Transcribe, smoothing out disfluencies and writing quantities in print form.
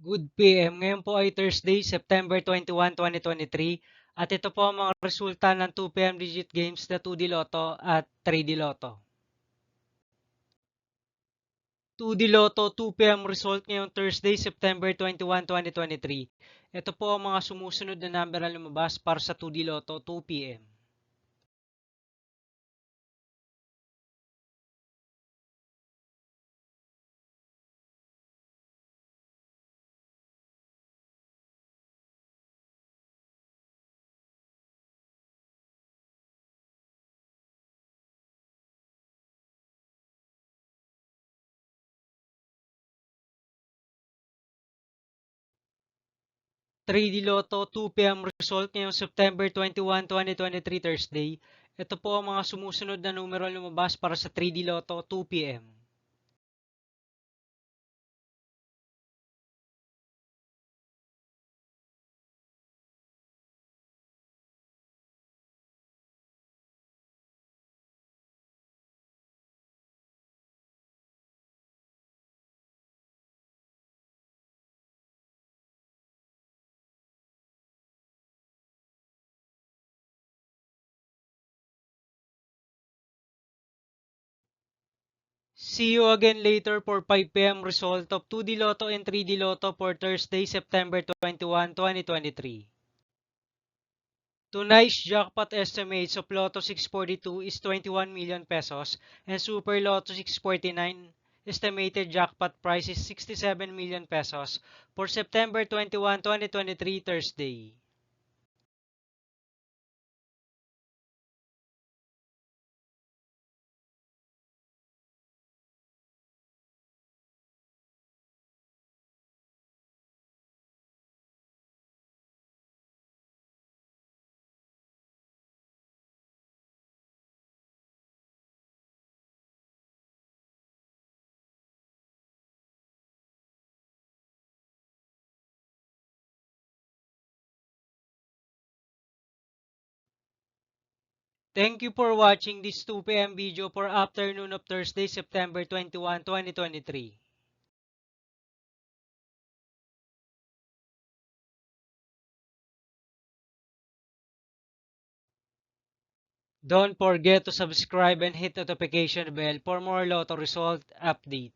Good PM. Ngayon po ay Thursday, September 21, 2023. At ito po ang mga resulta ng 2 PM digit games na 2D Lotto at 3D Lotto. 2D Lotto 2 PM result ngayong Thursday, September 21, 2023. Ito po ang mga sumusunod na number na lumabas para sa 2D Lotto 2 PM. 3D Lotto 2 PM result ngayong September 21, 2023 Thursday. Ito po ang mga sumusunod na numero lumabas para sa 3D Lotto 2 PM. See you again later for 5 PM result of 2D Lotto and 3D Lotto for Thursday, September 21, 2023. Tonight's jackpot estimates of Lotto 642 is 21 million pesos and Super Lotto 649 estimated jackpot price is 67 million pesos for September 21, 2023 Thursday. Thank you for watching this 2 PM video for afternoon of Thursday, September 21, 2023. Don't forget to subscribe and hit the notification bell for more Lotto result update.